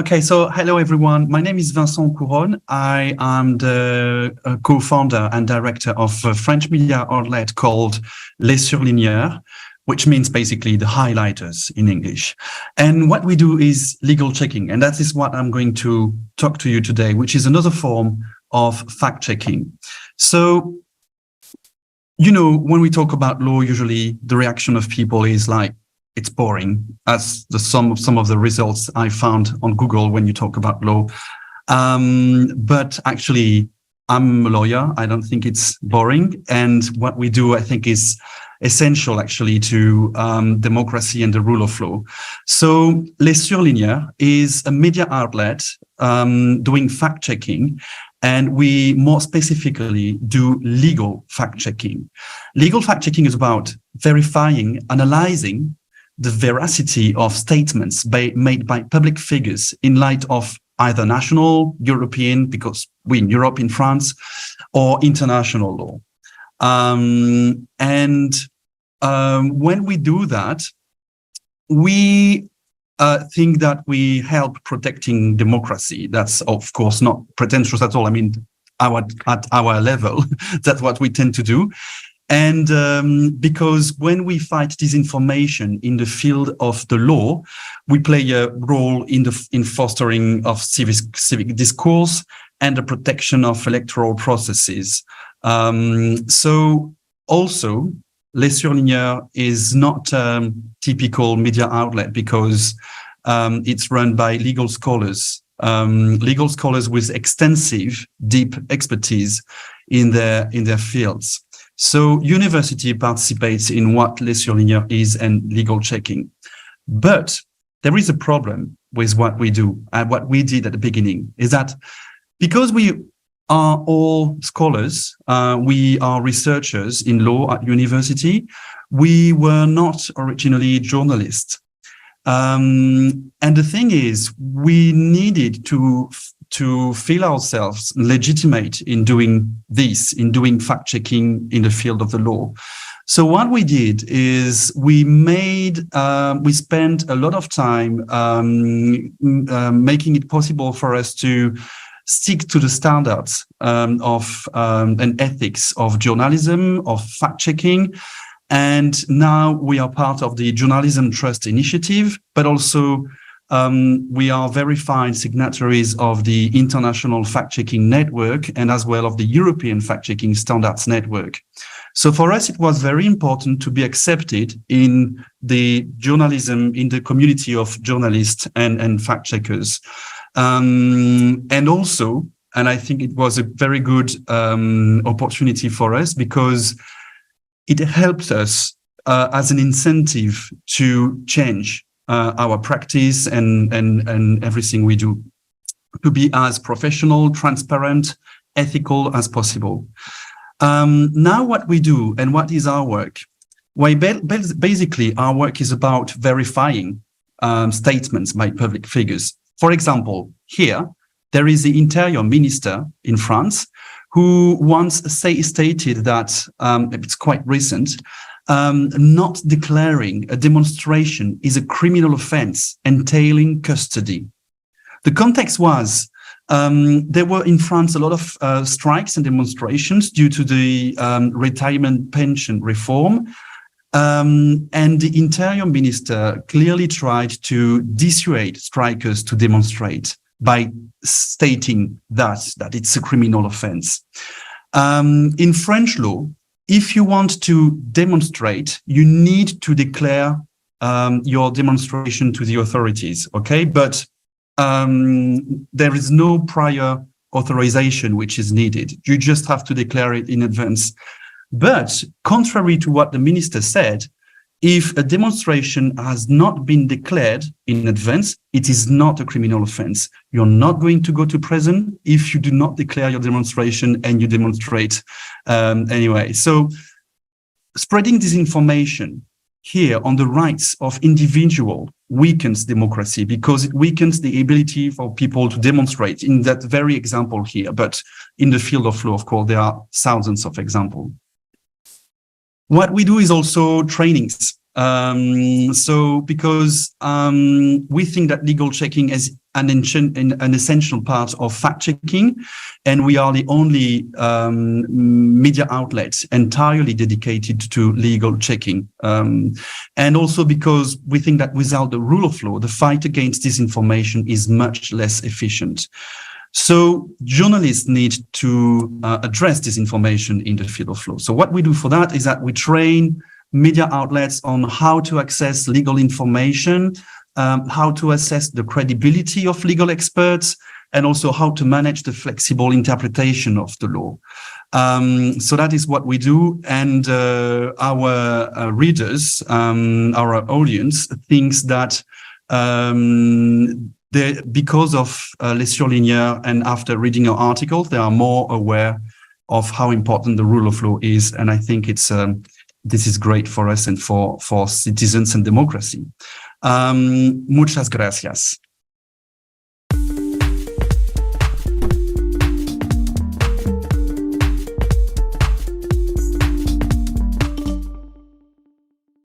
Okay, so hello everyone. My name is Vincent Couronne. I am the co-founder and director of a French media outlet called Les Surligneurs, which means basically the highlighters in English. And what we do is legal checking, and that is what I'm going to talk to you today, which is another form of fact-checking. So, you know, when we talk about law, usually the reaction of people is like, it's boring, as some of the results I found on Google when you talk about law. But actually, I'm a lawyer. I don't think it's boring. And what we do, I think, is essential actually to democracy and the rule of law. So Les Surligneurs is a media outlet doing fact-checking. And we more specifically do legal fact-checking. Legal fact-checking is about verifying, analyzing the veracity of statements made by public figures in light of either national, European, because we're in Europe, in France, or international law. When we do that, we think that we help protecting democracy. That's, of course, not pretentious at all. I mean, at our level, that's what we tend to do. And because when we fight disinformation in the field of the law, we play a role in fostering of civic discourse and the protection of electoral processes. So also, Les Surligneurs is not a typical media outlet because it's run by legal scholars with extensive, deep expertise in their fields. So university participates in what Les Surligneurs is and legal checking. But there is a problem with what we do and what we did at the beginning is that because we are all scholars, we are researchers in law at university, we were not originally journalists. And the thing is, we needed to feel ourselves legitimate in doing this, in doing fact-checking in the field of the law. So what we did is we spent a lot of time making it possible for us to stick to the standards and ethics of journalism, of fact-checking. And now we are part of the Journalism Trust Initiative, but also we are verified signatories of the International Fact-Checking Network and as well of the European Fact-Checking Standards Network. So for us, it was very important to be accepted in the journalism, in the community of journalists and fact-checkers. And also, and I think it was a very good opportunity for us because it helped us as an incentive to change our practice and everything we do, to be as professional, transparent, ethical as possible. Now what we do and what is our work? Well, basically, our work is about verifying statements by public figures. For example, here, there is the Interior Minister in France who once stated that, it's quite recent, not declaring a demonstration is a criminal offense entailing custody. The context was there were in France a lot of strikes and demonstrations due to the retirement pension reform. And the Interior Minister clearly tried to dissuade strikers to demonstrate by stating that it's a criminal offense. In French law, if you want to demonstrate, you need to declare your demonstration to the authorities, okay? But there is no prior authorization which is needed. You just have to declare it in advance. But contrary to what the minister said, if a demonstration has not been declared in advance, it is not a criminal offense. You're not going to go to prison if you do not declare your demonstration and you demonstrate anyway. So spreading disinformation here on the rights of individual weakens democracy because it weakens the ability for people to demonstrate in that very example here. But in the field of law, of course, there are thousands of examples. What we do is also trainings. So because we think that legal checking an essential part of fact-checking, and we are the only media outlet entirely dedicated to legal checking. And also because we think that without the rule of law, the fight against disinformation is much less efficient. So journalists need to address disinformation in the field of law. So what we do for that is that we train media outlets on how to access legal information, how to assess the credibility of legal experts, and also how to manage the flexible interpretation of the law. So that is what we do. And our readers, our audience, thinks that because of Les Surligneurs and after reading our article, they are more aware of how important the rule of law is. And I think this is great for us and for citizens and democracy. Muchas gracias.